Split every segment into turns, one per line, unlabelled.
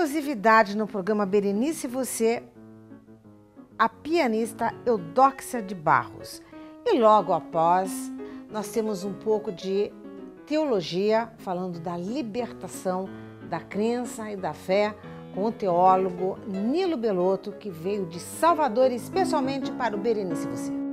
exclusividade no programa Berenice e Você, a pianista Eudóxia de Barros. E logo após, nós temos um pouco de teologia, falando da libertação da crença e da fé, com o teólogo Nilo Belotto, que veio de Salvador especialmente para o Berenice e Você.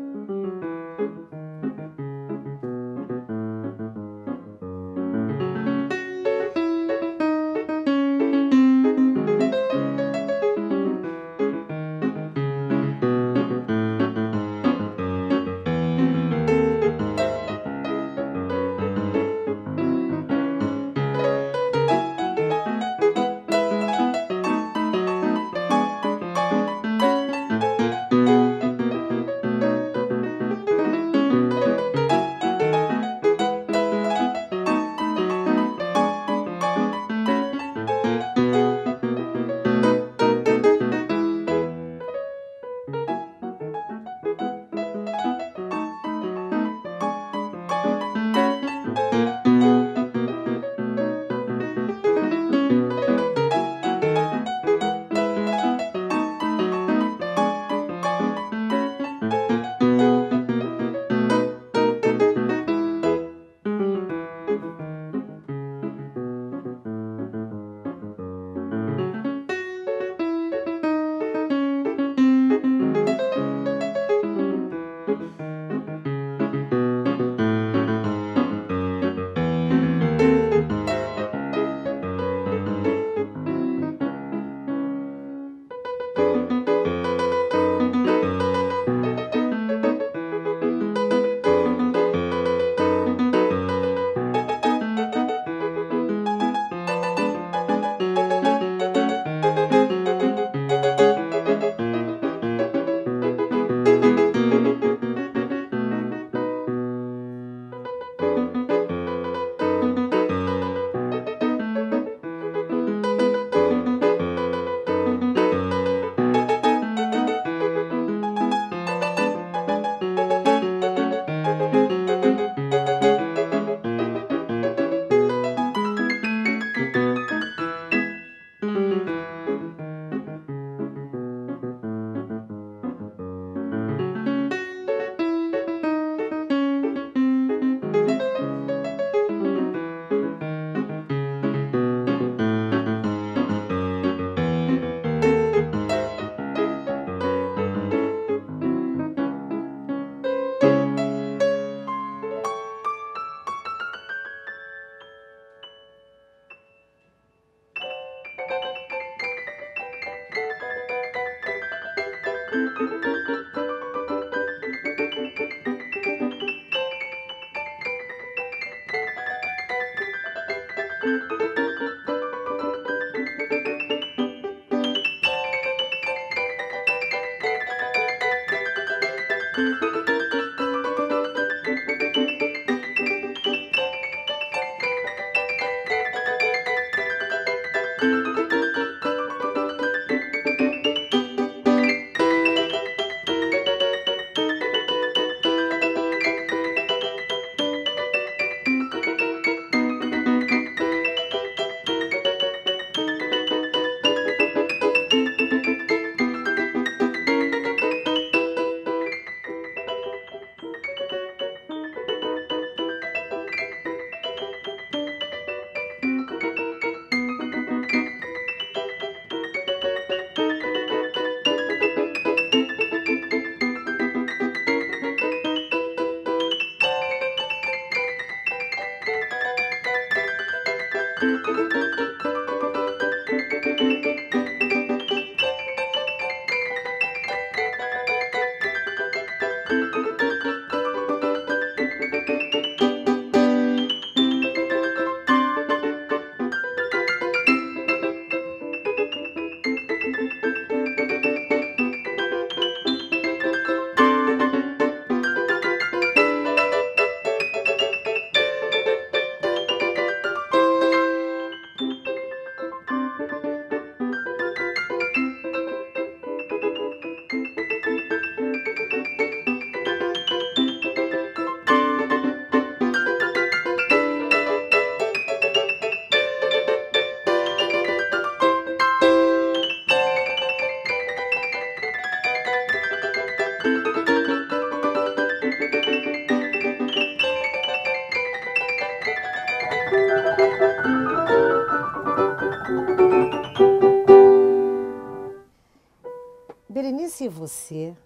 Berenice e você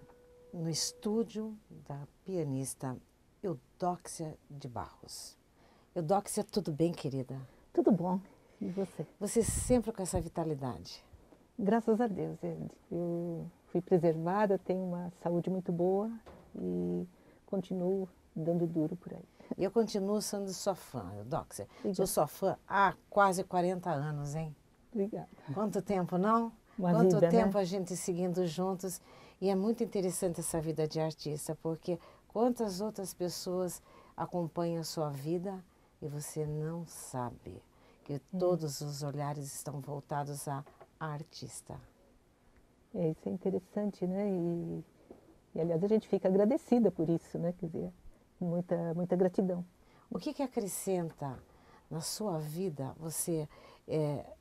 no estúdio da pianista Eudóxia de Barros. Eudóxia, tudo bem, querida?
Tudo bom. E você?
Você sempre com essa vitalidade.
Graças a Deus. Eu fui preservada, tenho uma saúde muito boa e continuo dando duro por aí.
E eu continuo sendo sua fã, Eudóxia.
Obrigada.
Sou sua fã há quase 40 anos, hein?
Obrigada.
Quanto tempo, não?
Uma
Quanto
vida,
tempo
né?
a gente seguindo juntos. E é muito interessante essa vida de artista, porque quantas outras pessoas acompanham a sua vida e você não sabe que todos os olhares estão voltados à artista.
Isso é interessante, né? Aliás, a gente fica agradecida por isso, né? Quer dizer, muita gratidão.
O que acrescenta na sua vida você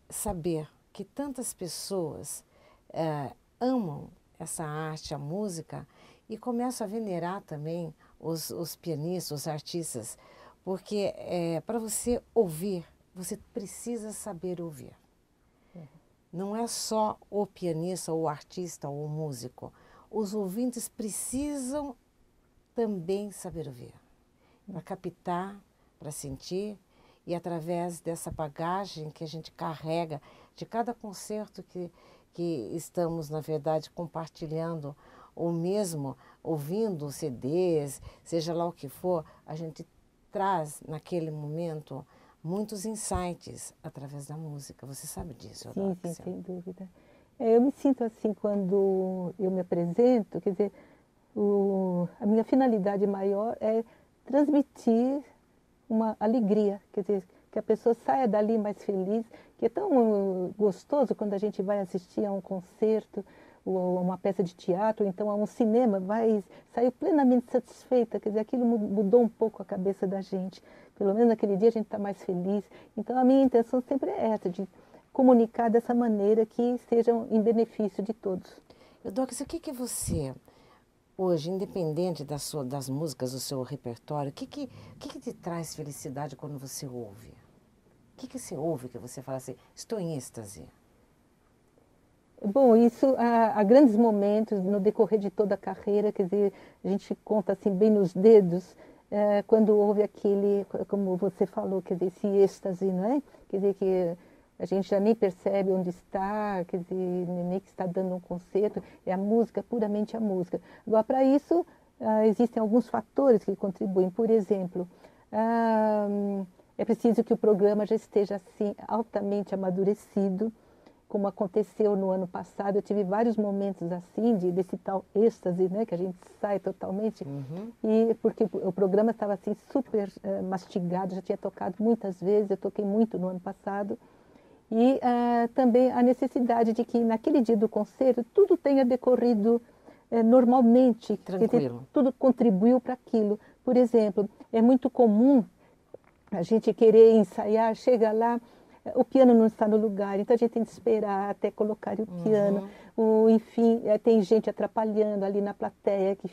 saber que tantas pessoas amam essa arte, a música, e começam a venerar também os pianistas, os artistas? Porque para você ouvir, você precisa saber ouvir. Não é só o pianista, ou o artista, ou o músico. Os ouvintes precisam também saber ouvir, para captar, para sentir, e através dessa bagagem que a gente carrega de cada concerto que estamos, na verdade, compartilhando, ou mesmo ouvindo CDs, seja lá o que for, a gente traz naquele momento muitos insights através da música. Você sabe disso, Eudóxia?
Sim, sem dúvida. Eu me sinto assim quando eu me apresento, quer dizer, a minha finalidade maior é transmitir uma alegria, quer dizer, que a pessoa saia dali mais feliz, que é tão gostoso quando a gente vai assistir a um concerto, ou a uma peça de teatro, ou então a um cinema, saiu plenamente satisfeita, quer dizer, aquilo mudou um pouco a cabeça da gente. Pelo menos naquele dia a gente está mais feliz. Então a minha intenção sempre é essa, de comunicar dessa maneira que sejam em benefício de todos.
Eudóxia, o que você, hoje, independente das músicas, do seu repertório, o que te traz felicidade quando você ouve? O que você ouve que você fala assim, estou em êxtase?
Bom, isso há grandes momentos no decorrer de toda a carreira, quer dizer, a gente conta assim bem nos dedos, quando houve aquele, como você falou, quer dizer, esse êxtase, não é? Quer dizer, que a gente já nem percebe onde está, quer dizer, nem que está dando um concerto, é a música, puramente a música. Agora, para isso, existem alguns fatores que contribuem. Por exemplo, é preciso que o programa já esteja assim altamente amadurecido, como aconteceu no ano passado. Eu tive vários momentos assim, desse tal êxtase, né, que a gente sai totalmente, e porque o programa estava assim super mastigado, já tinha tocado muitas vezes, eu toquei muito no ano passado, e também a necessidade de que naquele dia do concerto tudo tenha decorrido normalmente,
Tranquilo.
Quer dizer, tudo contribuiu para aquilo. Por exemplo, é muito comum a gente querer ensaiar, chega lá, o piano não está no lugar, então a gente tem que esperar até colocar o piano. Enfim, tem gente atrapalhando ali na plateia que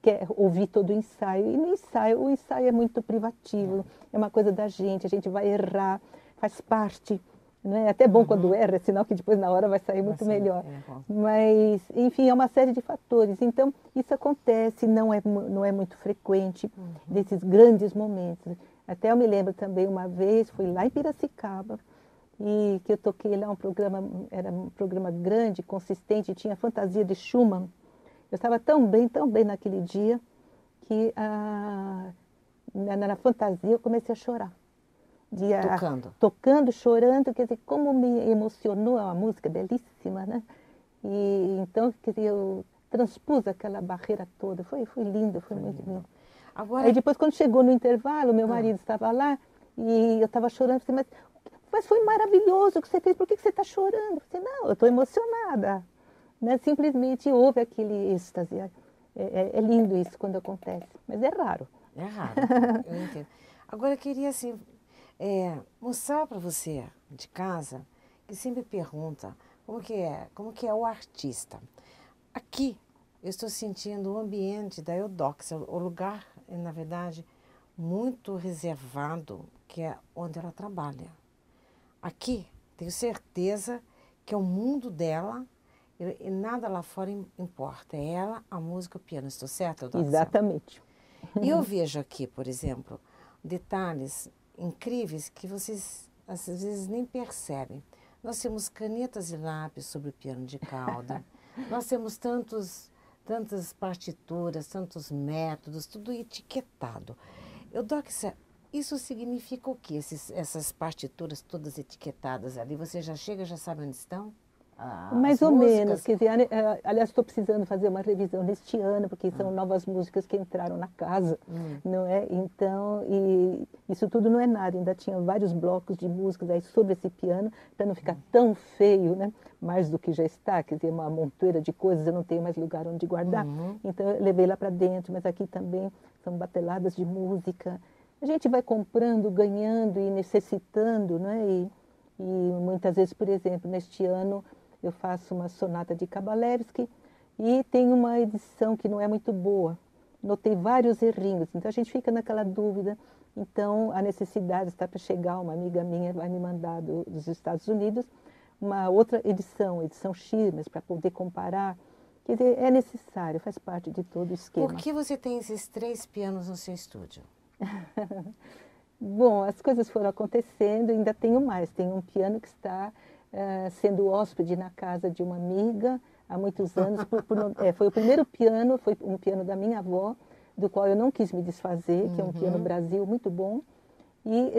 quer ouvir todo o ensaio. E no ensaio, o ensaio é muito privativo, é uma coisa da gente, a gente vai errar, faz parte. É até bom quando erra, é sinal que depois na hora vai sair muito melhor. Mas, enfim, é uma série de fatores. Então, isso acontece, não é muito frequente, desses grandes momentos. Até eu me lembro também uma vez, fui lá em Piracicaba, e que eu toquei lá era um programa grande, consistente, tinha fantasia de Schumann. Eu estava tão bem naquele dia, que na fantasia eu comecei a chorar. Tocando, chorando, quer dizer, como me emocionou, a música belíssima, né? E então, quer dizer, eu transpus aquela barreira toda, foi lindo, foi muito lindo. Aí depois, quando chegou no intervalo, meu marido estava lá, e eu estava chorando, eu falei, mas foi maravilhoso o que você fez, por que você está chorando? Eu falei, não, eu estou emocionada. Né? Simplesmente houve aquele êxtase. É lindo isso quando acontece, mas é raro.
É raro, eu entendo. Agora eu queria assim, mostrar para você de casa, que sempre pergunta como que é o artista. Aqui eu estou sentindo o ambiente da Eudóxia, o lugar, na verdade, muito reservado, que é onde ela trabalha. Aqui, tenho certeza que é o mundo dela E nada lá fora importa. É ela, a música, o piano. Estou certa, Eudoxia?
Exatamente.
E eu vejo aqui, por exemplo, detalhes incríveis que vocês às vezes nem percebem. Nós temos canetas e lápis sobre o piano de cauda. Nós temos tantas partituras, tantos métodos, tudo etiquetado. Eudoxia, isso significa o quê? Essas partituras todas etiquetadas ali, você já chega, já sabe onde estão?
Mais
As
ou menos,
músicas?
quer dizer, aliás, estou precisando fazer uma revisão neste ano, porque são novas músicas que entraram na casa, não é? Então, e isso tudo não é nada, ainda tinha vários blocos de músicas aí sobre esse piano, para não ficar tão feio, né? Mais do que já está, quer dizer, uma montoeira de coisas, eu não tenho mais lugar onde guardar, então eu levei lá para dentro, mas aqui também são bateladas de música. A gente vai comprando, ganhando e necessitando, né? E muitas vezes, por exemplo, neste ano, eu faço uma sonata de Kabalevski e tem uma edição que não é muito boa. Notei vários errinhos, então a gente fica naquela dúvida. Então a necessidade está para chegar, uma amiga minha vai me mandar dos Estados Unidos uma outra edição X, mas para poder comparar. Quer dizer, é necessário, faz parte de todo o esquema.
Por que você tem esses 3 pianos no seu estúdio?
Bom, as coisas foram acontecendo, ainda tenho mais. Tem um piano que está sendo hóspede na casa de uma amiga há muitos anos. Foi o primeiro piano, foi um piano da minha avó, do qual eu não quis me desfazer, que é um piano Brasil muito bom, e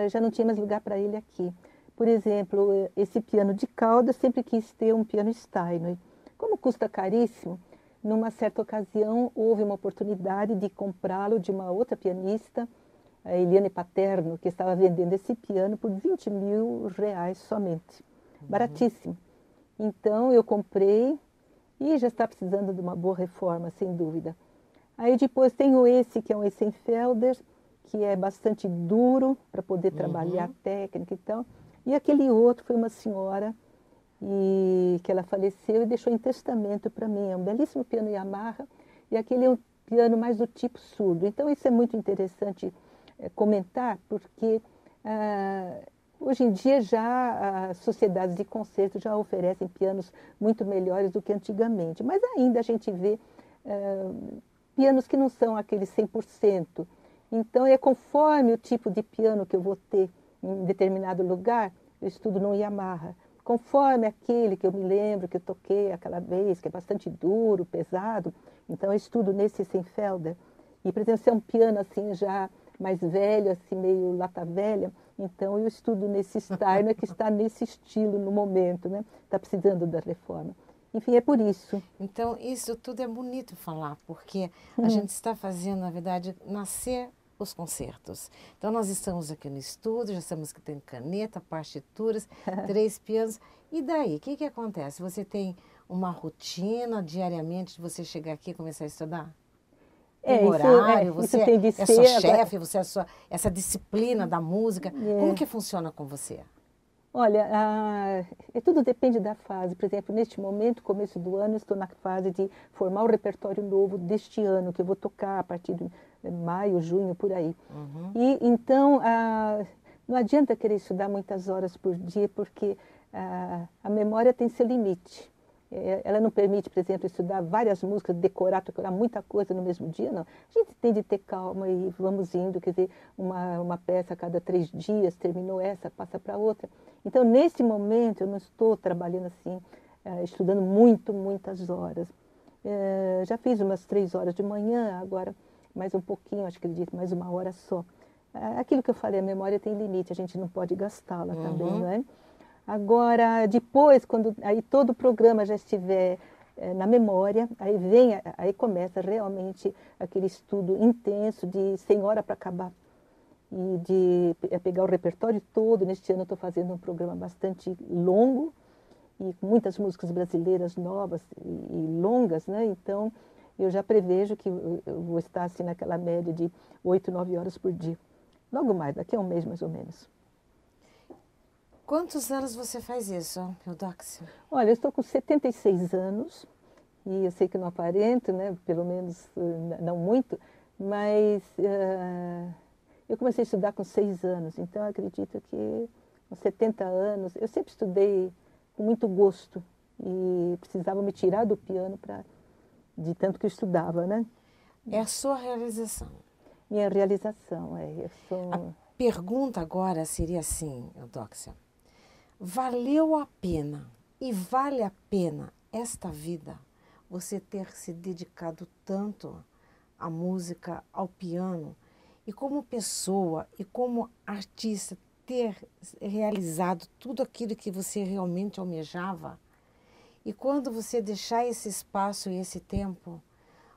já não tinha mais lugar para ele aqui. Por exemplo, esse piano de cauda, sempre quis ter um piano Steinway. Como custa caríssimo, numa certa ocasião houve uma oportunidade de comprá-lo de uma outra pianista, a Eliane Paterno, que estava vendendo esse piano por R$20.000 somente. Baratíssimo. Então eu comprei e já está precisando de uma boa reforma, sem dúvida. Aí depois tenho esse, que é um Essenfelder, que é bastante duro para poder trabalhar a técnica e tal. E aquele outro foi uma senhora que ela faleceu e deixou em testamento para mim. É um belíssimo piano Yamaha e aquele é um piano mais do tipo surdo. Então isso é muito interessante comentar, porque hoje em dia já as sociedades de concerto já oferecem pianos muito melhores do que antigamente, mas ainda a gente vê pianos que não são aqueles 100%. Então é conforme o tipo de piano que eu vou ter em determinado lugar, eu estudo no Yamaha. Conforme aquele que eu me lembro que eu toquei aquela vez, que é bastante duro, pesado, então eu estudo nesse Essenfelder. E, por exemplo, se é um piano assim já mais velho, assim meio lata velha, então eu estudo nesse Steiner que está nesse estilo no momento, né? Está precisando da reforma. Enfim, é por isso.
Então, isso tudo é bonito falar, porque a gente está fazendo, na verdade, nascer os concertos. Então, nós estamos aqui no estúdio, já estamos que tem caneta, partituras, 3 pianos. E daí, o que acontece? Você tem uma rotina diariamente de você chegar aqui e começar a estudar? Um horário,
isso
você
tem de
é
ser
sua
agora.
chefe, você é essa disciplina da música. Como que funciona com você?
Olha, tudo depende da fase. Por exemplo, neste momento, começo do ano, estou na fase de formar o repertório novo deste ano, que eu vou tocar a partir de maio, junho, por aí. E então, não adianta querer estudar muitas horas por dia, porque a memória tem seu limite. Ela não permite, por exemplo, estudar várias músicas, decorar muita coisa no mesmo dia, não. A gente tem de ter calma e vamos indo, quer dizer, uma peça a cada 3 dias, terminou essa, passa para outra. Então, nesse momento, eu não estou trabalhando assim, estudando muitas horas. Já fiz umas 3 horas de manhã, agora mais um pouquinho, acho que acredito, mais 1 hora só. Aquilo que eu falei, a memória tem limite, a gente não pode gastá-la também, não é? Agora, depois, quando aí todo o programa já estiver na memória, aí começa realmente aquele estudo intenso de 100 horas para acabar. E de pegar o repertório todo. Neste ano eu estou fazendo um programa bastante longo e com muitas músicas brasileiras novas e longas, né? Então, eu já prevejo que eu vou estar assim naquela média de 8, 9 horas por dia. Logo mais, daqui a um mês mais ou menos.
Quantos anos você faz isso, Eudoxia?
Olha, eu estou com 76 anos e eu sei que não aparento, né? Pelo menos não muito, mas eu comecei a estudar com 6 anos, então eu acredito que com 70 anos, eu sempre estudei com muito gosto, e precisavam me tirar do piano de tanto que eu estudava, né?
É a sua realização.
Minha realização, eu sou...
A pergunta agora seria assim, Eudóxia. Valeu a pena e vale a pena esta vida você ter se dedicado tanto à música, ao piano, e como pessoa e como artista ter realizado tudo aquilo que você realmente almejava? E quando você deixar esse espaço e esse tempo,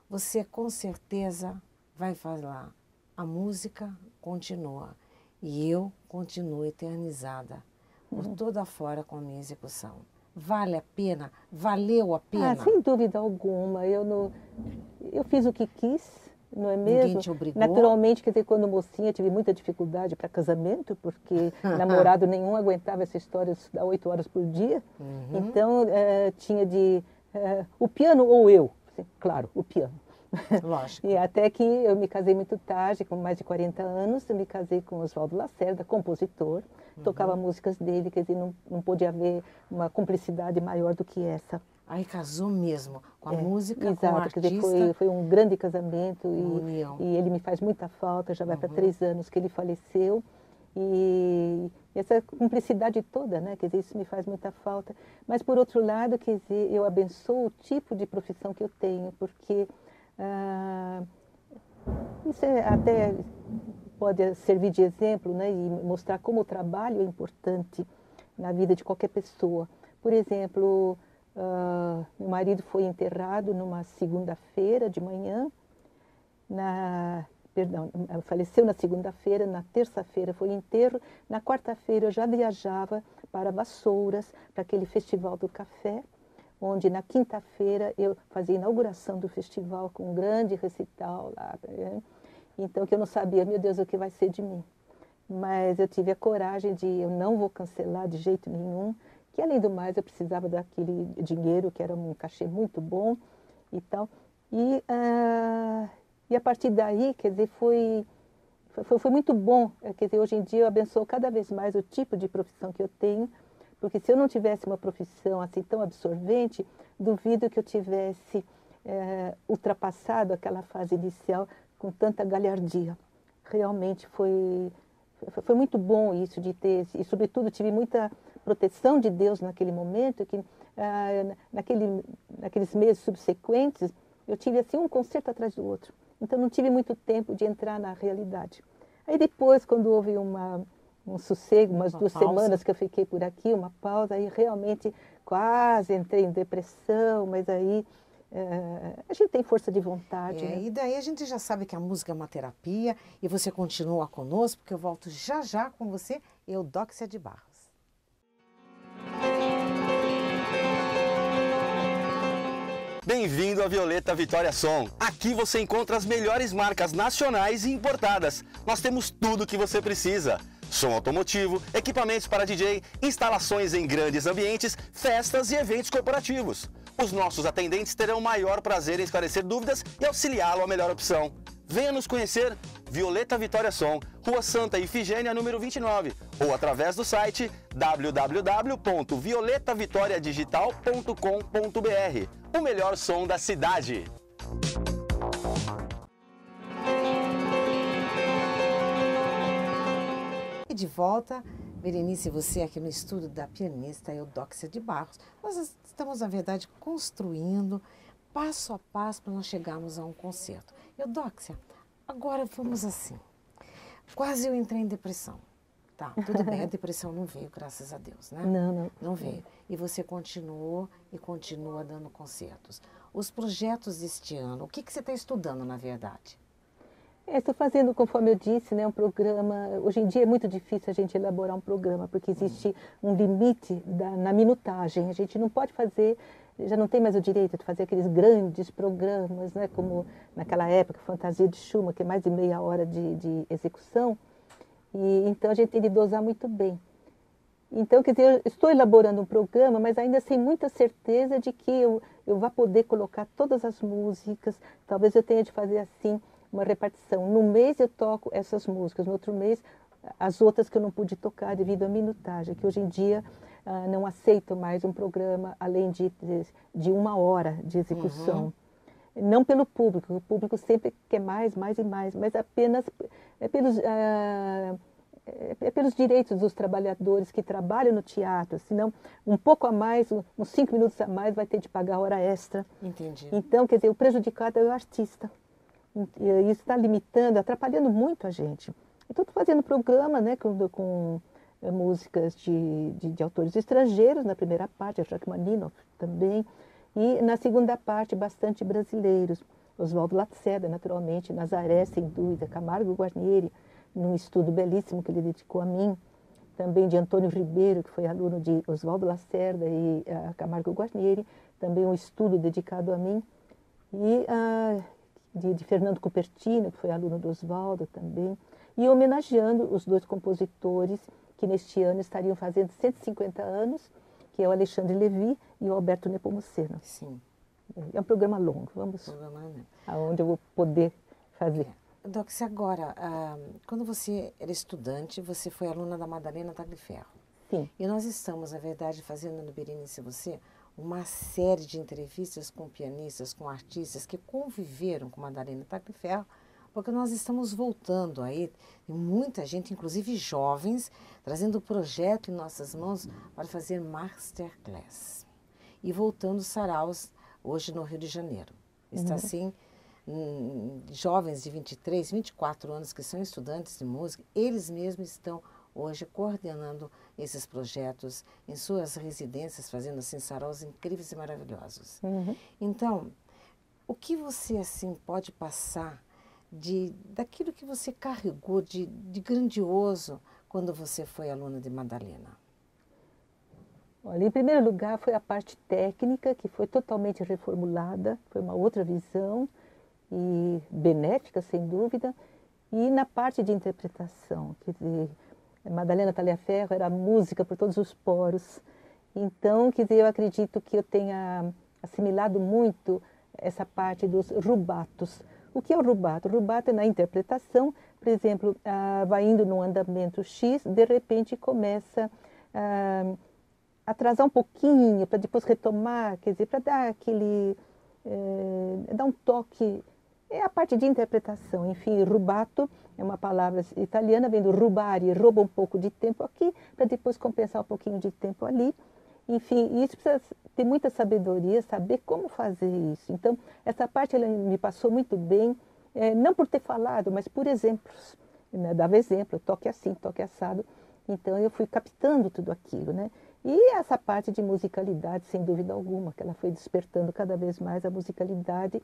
você com certeza vai falar, a música continua e eu continuo eternizada por toda fora com a minha execução. Vale a pena? Valeu a pena?
Sem dúvida alguma. Eu fiz o que quis, não é mesmo?
Ninguém te obrigou?
Naturalmente, quer dizer, quando mocinha tive muita dificuldade para casamento, porque namorado nenhum aguentava essa história de estudar 8 horas por dia. Então, tinha o piano ou eu? Claro, o piano.
Lógico.
E até que eu me casei muito tarde, com mais de 40 anos, eu me casei com Oswaldo Lacerda, compositor, tocava músicas dele, quer dizer, não podia haver uma cumplicidade maior do que essa.
Aí casou mesmo, com a música,
exato,
com o artista.
Quer dizer, foi um grande casamento
e
ele me faz muita falta, já vai para 3 anos que ele faleceu. E essa cumplicidade toda, né? Quer dizer, isso me faz muita falta. Mas, por outro lado, quer dizer, eu abençoo o tipo de profissão que eu tenho, porque isso até pode servir de exemplo, né? E mostrar como o trabalho é importante na vida de qualquer pessoa. Por exemplo, meu marido foi enterrado numa segunda-feira de manhã, faleceu na segunda-feira, na terça-feira foi enterro, na quarta-feira eu já viajava para Vassouras, para aquele festival do café, onde na quinta-feira eu fazia a inauguração do festival com um grande recital lá. Então, que eu não sabia, meu Deus, o que vai ser de mim. Mas eu tive a coragem eu não vou cancelar de jeito nenhum, que além do mais eu precisava daquele dinheiro, que era um cachê muito bom e tal. E a partir daí, quer dizer, foi muito bom. Quer dizer, hoje em dia eu abençoo cada vez mais o tipo de profissão que eu tenho, porque se eu não tivesse uma profissão assim tão absorvente, duvido que eu tivesse ultrapassado aquela fase inicial com tanta galhardia. Realmente foi muito bom isso de ter, e sobretudo tive muita proteção de Deus naquele momento, que naqueles meses subsequentes eu tive assim um concerto atrás do outro. Então não tive muito tempo de entrar na realidade. Aí depois, quando houve um sossego, umas 2 semanas que eu fiquei por aqui, uma pausa, aí realmente quase entrei em depressão, mas aí a gente tem força de vontade. Né?
E daí a gente já sabe que a música é uma terapia e você continua conosco, porque eu volto já já com você, Eudóxia de Barros.
Bem-vindo à Violeta Vitória Som. Aqui você encontra as melhores marcas nacionais e importadas. Nós temos tudo o que você precisa. Som automotivo, equipamentos para DJ, instalações em grandes ambientes, festas e eventos corporativos. Os nossos atendentes terão o maior prazer em esclarecer dúvidas e auxiliá-lo à melhor opção. Venha nos conhecer, Violeta Vitória Som, Rua Santa Ifigênia, número 29, ou através do site www.violetavitoriadigital.com.br. O melhor som da cidade.
E de volta, Berenice, você aqui no estúdio da pianista Eudóxia de Barros. Nós estamos, na verdade, construindo passo a passo para nós chegarmos a um concerto. Eudóxia, agora vamos assim. Quase eu entrei em depressão. Tá, tudo bem, a depressão não veio, graças a Deus, né? Não veio. E você continuou e continua dando concertos. Os projetos deste ano, o que você está estudando, na verdade?
Estou fazendo, conforme eu disse, né, um programa. Hoje em dia é muito difícil a gente elaborar um programa, porque existe um limite na minutagem. A gente não pode fazer, já não tem mais o direito de fazer aqueles grandes programas, né, como naquela época, Fantasia de Schumann, que é mais de meia hora de execução. E então a gente tem de dosar muito bem. Então, quer dizer, eu estou elaborando um programa, mas ainda sem muita certeza de que eu vá poder colocar todas as músicas. Talvez eu tenha de fazer assim, uma repartição. No mês eu toco essas músicas, no outro mês as outras que eu não pude tocar devido à minutagem, que hoje em dia não aceitam mais um programa além de 1 hora de execução. Não pelo público, o público sempre quer mais, mais e mais, mas apenas pelos direitos dos trabalhadores que trabalham no teatro, senão um pouco a mais, uns 5 minutos a mais, vai ter de pagar hora extra.
Entendi.
Então, quer dizer, o prejudicado é o artista. E isso está limitando, atrapalhando muito a gente. Então, estou fazendo programa, né, com músicas de autores estrangeiros, na primeira parte, Rachmaninoff também, e na segunda parte, bastante brasileiros. Oswaldo Lacerda, naturalmente, Nazaré, sem dúvida, Camargo Guarnieri, num estudo belíssimo que ele dedicou a mim, também de Antônio Ribeiro, que foi aluno de Oswaldo Lacerda e Camargo Guarnieri, também um estudo dedicado a mim, e de Fernando Cupertino, que foi aluno do Oswaldo também, e homenageando os 2 compositores que neste ano estariam fazendo 150 anos, que é o Alexandre Levy e o Alberto Nepomuceno.
Sim.
É um programa longo, vamos aonde eu vou poder fazer.
Docs, agora, quando você era estudante, você foi aluna da Madalena Tagliaferro.
Sim.
E nós estamos, na verdade, fazendo no Berenice Você uma série de entrevistas com pianistas, com artistas que conviveram com Madalena Tagliaferro, porque nós estamos voltando aí, tem muita gente, inclusive jovens, trazendo o projeto em nossas mãos para fazer masterclass. E voltando saraus hoje no Rio de Janeiro. Está assim, jovens de 23, 24 anos que são estudantes de música, eles mesmos estão hoje coordenando esses projetos em suas residências, fazendo assim saraus incríveis e maravilhosos. Então, o que você assim pode passar daquilo que você carregou de grandioso quando você foi aluna de Madalena?
Olha, em primeiro lugar foi a parte técnica, que foi totalmente reformulada, foi uma outra visão e benéfica, sem dúvida. E na parte de interpretação, quer dizer, Madalena Tagliaferro era música por todos os poros. Então, quer dizer, eu acredito que eu tenha assimilado muito essa parte dos rubatos. O que é o rubato? O rubato é na interpretação, por exemplo, vai indo num andamento X, de repente começa a atrasar um pouquinho, para depois retomar, quer dizer, para dar dar um toque. É a parte de interpretação. Enfim, rubato é uma palavra italiana, vem do rubare, rouba um pouco de tempo aqui, para depois compensar um pouquinho de tempo ali. Enfim, isso precisa ter muita sabedoria, saber como fazer isso. Então, essa parte ela me passou muito bem, não por ter falado, mas por exemplos. Né? Dava exemplo, toque assim, toque assado. Então, eu fui captando tudo aquilo, né? E essa parte de musicalidade, sem dúvida alguma, que ela foi despertando cada vez mais a musicalidade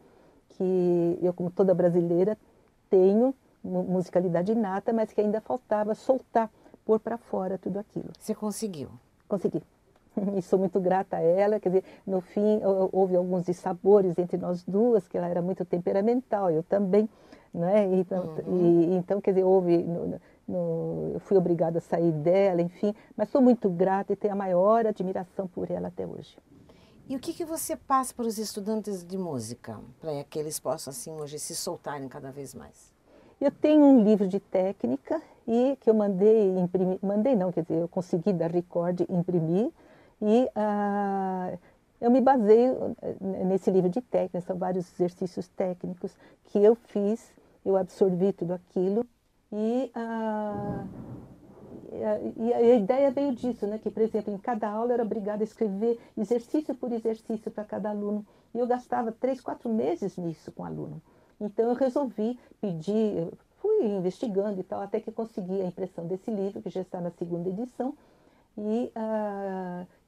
que eu, como toda brasileira, tenho musicalidade inata, mas que ainda faltava soltar, pôr para fora tudo aquilo.
Você conseguiu?
Consegui. E sou muito grata a ela, quer dizer, no fim houve alguns dissabores entre nós duas, que ela era muito temperamental, eu também, né? Então, quer dizer, eu fui obrigada a sair dela, enfim, mas sou muito grata e tenho a maior admiração por ela até hoje.
E o que você passa para os estudantes de música, para que eles possam, assim, hoje se soltarem cada vez mais?
Eu tenho um livro de técnica e que eu mandei imprimir, mandei não, quer dizer, eu consegui da Record imprimir e eu me baseio nesse livro de técnica, são vários exercícios técnicos que eu fiz, eu absorvi tudo aquilo e a ideia veio disso, né? Que, por exemplo, em cada aula eu era obrigada a escrever exercício por exercício para cada aluno. E eu gastava 3, 4 meses nisso com o aluno. Então eu resolvi pedir, fui investigando e tal, até que consegui a impressão desse livro, que já está na 2ª edição. E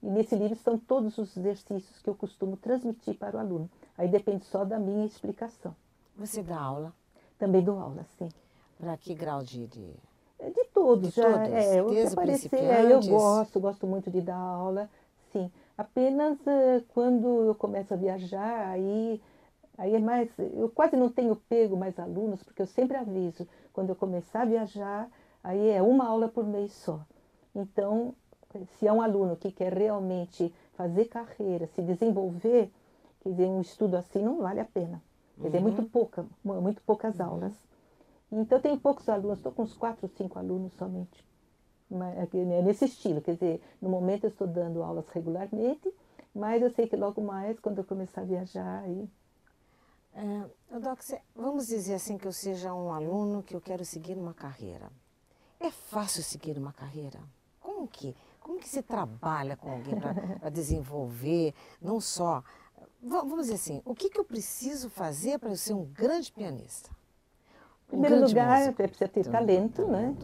nesse livro estão todos os exercícios que eu costumo transmitir para o aluno. Aí depende só da minha explicação.
Você dá aula?
Também dou aula, sim.
Para que grau de
todos.
De todos? Desde principiantes?
Eu gosto muito de dar aula, sim. Apenas quando eu começo a viajar, aí é mais... Eu quase não tenho pego mais alunos, porque eu sempre aviso, quando eu começar a viajar, aí é 1 aula por mês só. Então, se é um aluno que quer realmente fazer carreira, se desenvolver, quer dizer, um estudo assim não vale a pena. Quer dizer, muito poucas aulas. Então, eu tenho poucos alunos, estou com uns 4 ou 5 alunos somente. nesse estilo. Quer dizer, no momento eu estou dando aulas regularmente, mas eu sei que logo mais, quando eu começar a viajar, aí...
Doc, vamos dizer assim que eu seja um aluno que eu quero seguir uma carreira. É fácil seguir uma carreira? Como que se trabalha com alguém para desenvolver, não só... Vamos dizer assim, o que eu preciso fazer para eu ser um grande pianista?
Em primeiro lugar, precisa ter talento, né?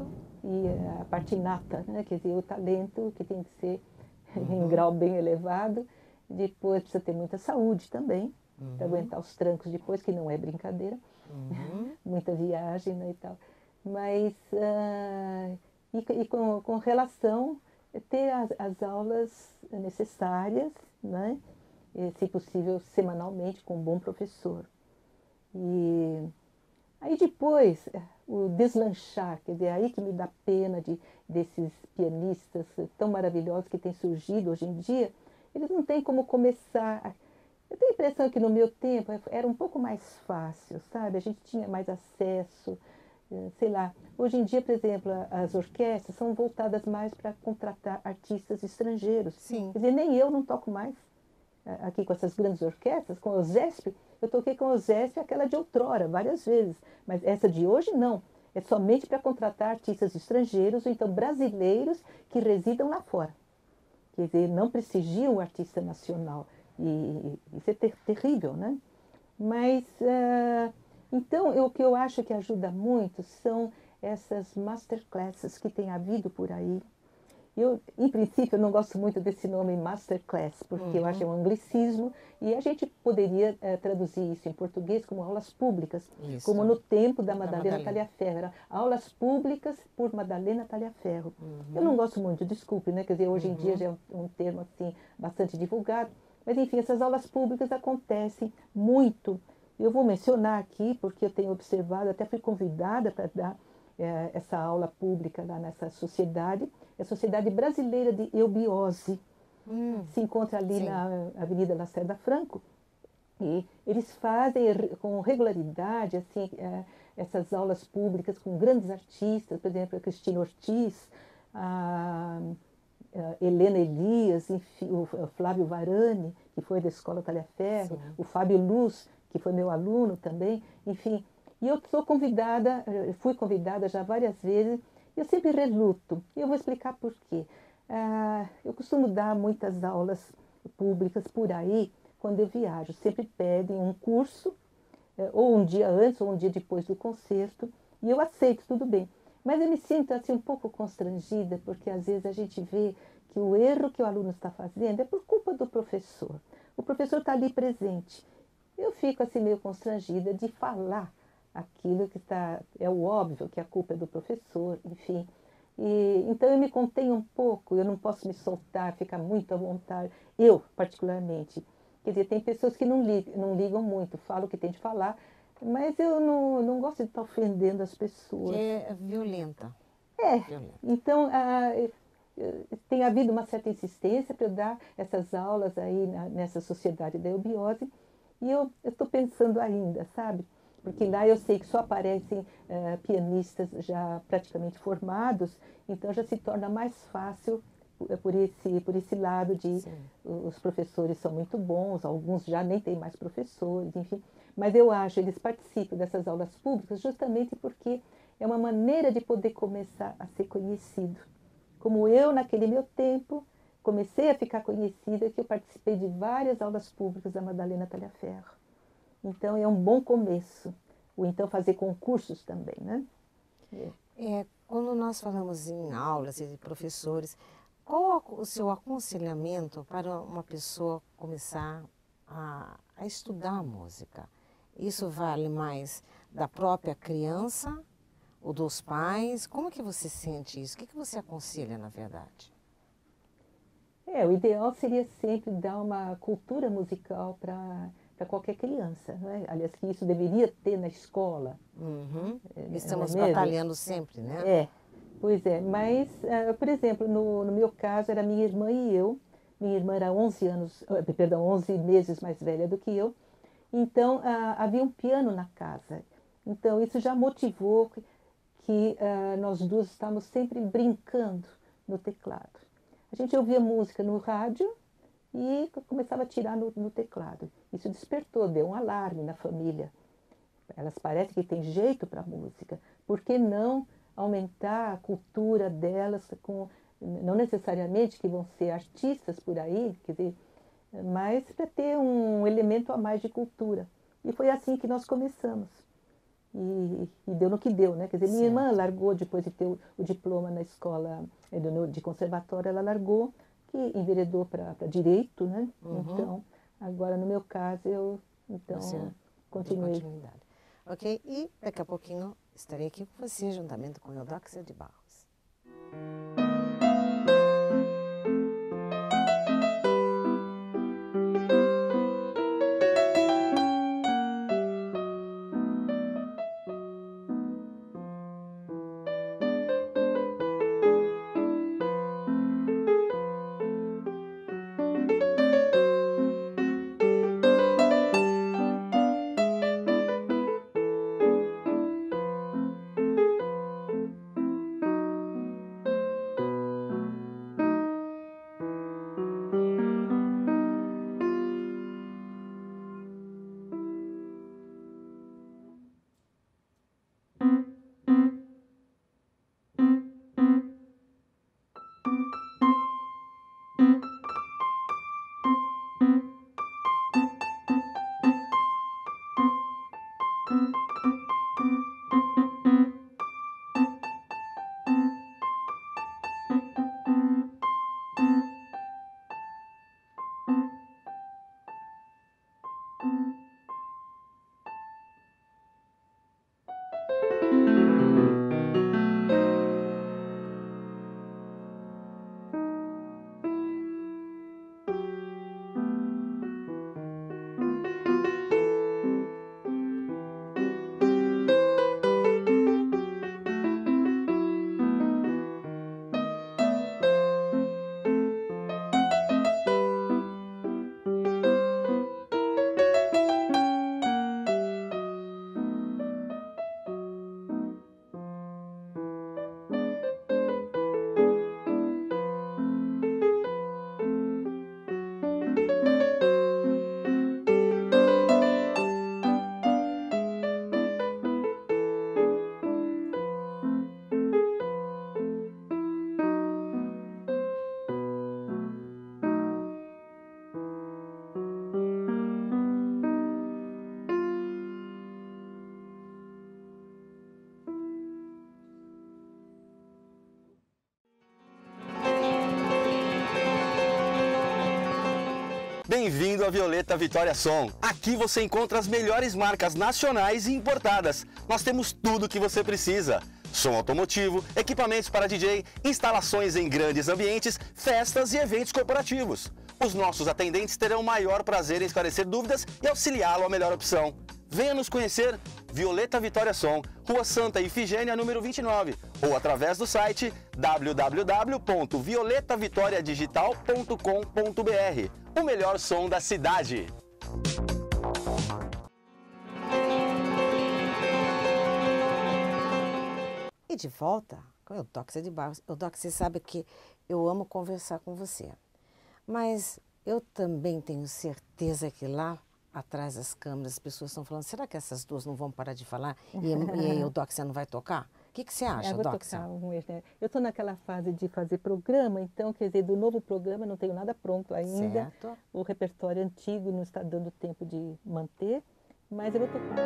E a parte inata, né? Quer dizer, o talento que tem que ser em grau bem elevado. Depois precisa ter muita saúde também, para aguentar os trancos depois, que não é brincadeira. Muita viagem, né, e tal. Mas, com relação a ter as aulas necessárias, né? E, se possível, semanalmente, com um bom professor. E aí depois, o deslanchar, quer dizer, aí que me dá pena desses pianistas tão maravilhosos que têm surgido hoje em dia, eles não têm como começar. Eu tenho a impressão que no meu tempo era um pouco mais fácil, sabe? A gente tinha mais acesso, sei lá. Hoje em dia, por exemplo, as orquestras são voltadas mais para contratar artistas estrangeiros.
Sim.
Quer dizer, nem eu não toco mais aqui com essas grandes orquestras, com o ZESP. Eu toquei com o ZESP aquela de outrora, várias vezes. Mas essa de hoje, não. É somente para contratar artistas estrangeiros, ou então brasileiros que residam lá fora. Quer dizer, não prestigiam o artista nacional. E isso é terrível, né? Mas, então, o que eu acho que ajuda muito são essas masterclasses que tem havido por aí. Eu, em princípio, eu não gosto muito desse nome masterclass, porque eu acho um anglicismo, e a gente poderia traduzir isso em português como aulas públicas, como no tempo da Madalena Tagliaferro. Era aulas públicas por Madalena Tagliaferro. Eu não gosto muito, desculpe, né? Quer dizer, hoje em dia já é um termo assim, bastante divulgado, mas enfim, essas aulas públicas acontecem muito. Eu vou mencionar aqui, porque eu tenho observado, até fui convidada para dar essa aula pública lá nessa sociedade, é a Sociedade Brasileira de Eubiose. Se encontra ali na Avenida Lacerda Franco, e eles fazem com regularidade assim, essas aulas públicas com grandes artistas, por exemplo, a Cristina Ortiz, a Helena Elias, enfim, o Flávio Varani, que foi da Escola Tagliaferro, o Fábio Luz, que foi meu aluno também, enfim. E eu sou convidada, fui convidada já várias vezes, e eu sempre reluto. E eu vou explicar por quê. Eu costumo dar muitas aulas públicas por aí, quando eu viajo. Sempre pedem um curso, ou um dia antes, ou um dia depois do concerto, e eu aceito, tudo bem. Mas eu me sinto assim um pouco constrangida, porque às vezes a gente vê que o erro que o aluno está fazendo é por culpa do professor. O professor está ali presente. Eu fico assim meio constrangida de falar aquilo que é o óbvio, que a culpa é do professor, enfim. Então eu me contenho um pouco, eu não posso me soltar, ficar muito à vontade, eu particularmente. Quer dizer, tem pessoas que não ligam muito, falam o que tem de falar, mas eu não gosto de estar ofendendo as pessoas.
Que é violenta.
Violenta. Então tem havido uma certa insistência para eu dar essas aulas aí nessa sociedade da eubiose, e eu estou pensando ainda, sabe? Porque lá eu sei que só aparecem pianistas já praticamente formados, então já se torna mais fácil por esse lado de os professores são muito bons, alguns já nem têm mais professores, enfim. Mas eu acho, eles participam dessas aulas públicas justamente porque é uma maneira de poder começar a ser conhecido. Como eu, naquele meu tempo, comecei a ficar conhecida, que eu participei de várias aulas públicas da Madalena Tagliaferro. Então, é um bom começo. Ou então fazer concursos também, né?
Quando nós falamos em aulas e de professores, qual o seu aconselhamento para uma pessoa começar a estudar música? Isso vale mais da própria criança ou dos pais? Como que você sente isso? O que você aconselha, na verdade?
O ideal seria sempre dar uma cultura musical para qualquer criança, né? Aliás, que isso deveria ter na escola.
Estamos batalhando sempre, né?
Pois é, mas, por exemplo, no meu caso, era minha irmã e eu. Minha irmã era 11 meses mais velha do que eu. Então, havia um piano na casa. Então, isso já motivou que nós duas estávamos sempre brincando no teclado. A gente ouvia música no rádio e começava a tirar no teclado. Isso despertou, deu um alarme na família. Elas parecem que têm jeito para música. Por que não aumentar a cultura delas, não necessariamente que vão ser artistas por aí, quer dizer, mas para ter um elemento a mais de cultura. E foi assim que nós começamos. E deu no que deu, né? Quer dizer, minha irmã largou, depois de ter o diploma na escola de conservatório, ela largou, que enveredou para direito, né? Então, agora no meu caso, eu continuei.
Ok? E daqui a pouquinho estarei aqui com você, juntamente com Eudóxia de Barros.
Bem-vindo à Violeta Vitória Som. Aqui você encontra as melhores marcas nacionais e importadas. Nós temos tudo o que você precisa. Som automotivo, equipamentos para DJ, instalações em grandes ambientes, festas e eventos corporativos. Os nossos atendentes terão o maior prazer em esclarecer dúvidas e auxiliá-lo à melhor opção. Venha nos conhecer, Violeta Vitória Som, Rua Santa Ifigênia, número 29, ou através do site www.violetavitoriadigital.com.br. O melhor som da cidade.
E de volta com Eudóxia de Barros. Eudóxia, você sabe que eu amo conversar com você, mas eu também tenho certeza que lá atrás das câmeras as pessoas estão falando, será que essas duas não vão parar de falar e a Eudóxia não vai tocar? O que você acha, Eudóxia?
Eu estou naquela fase de fazer programa, então, quer dizer, do novo programa não tenho nada pronto ainda.
Certo.
O repertório antigo não está dando tempo de manter, mas eu vou tocar.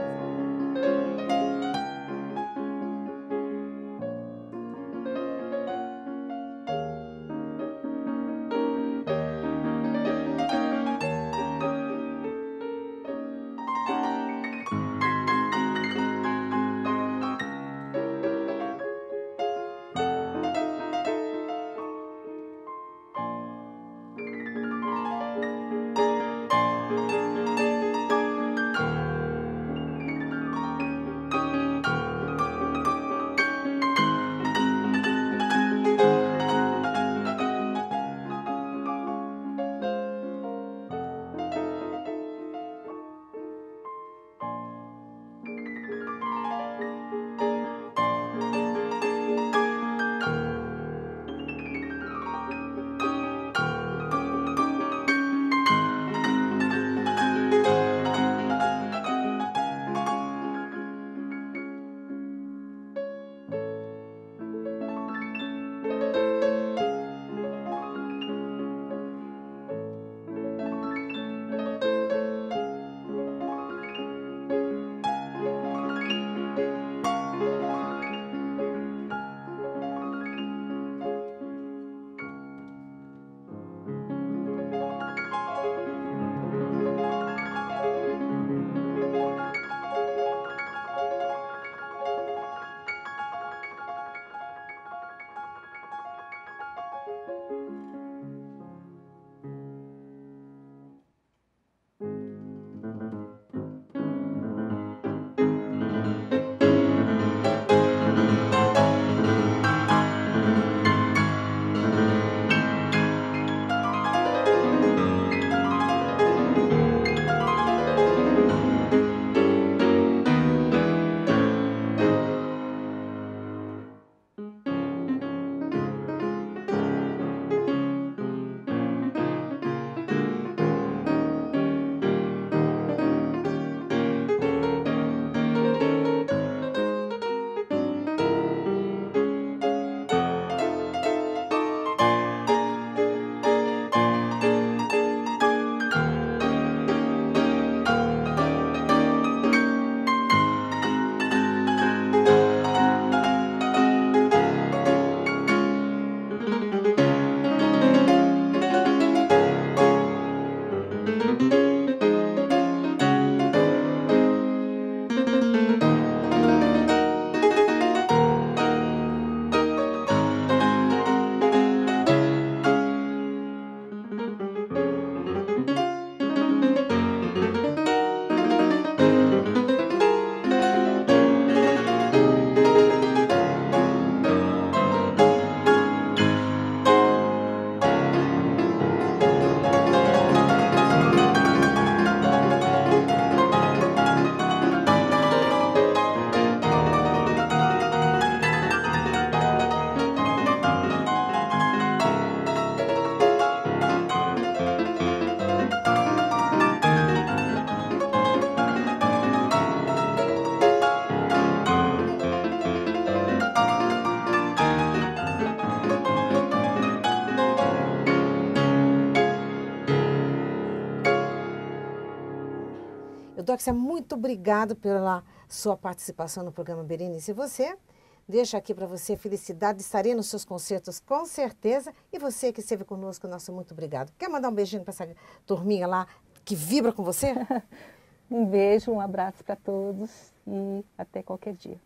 Doxia, muito obrigado pela sua participação no programa Berenice e Você. Deixo aqui para você felicidade, estarei nos seus concertos com certeza. E você que esteve conosco, nosso muito obrigado. Quer mandar um beijinho para essa turminha lá que vibra com você?
Um beijo, um abraço para todos e até qualquer dia.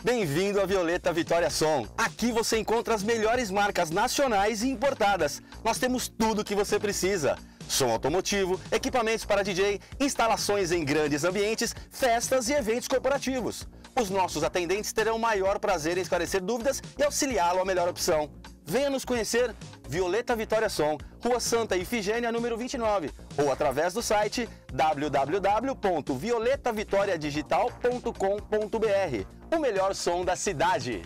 Bem-vindo à Violeta Vitória Som. Aqui você encontra as melhores marcas nacionais e importadas. Nós temos tudo o que você precisa. Som automotivo, equipamentos para DJ, instalações em grandes ambientes, festas e eventos corporativos. Os nossos atendentes terão o maior prazer em esclarecer dúvidas e auxiliá-lo à melhor opção. Venha nos conhecer, Violeta Vitória Som, Rua Santa Ifigênia, número 29, ou através do site www.violetavitoriadigital.com.br. O melhor som da cidade.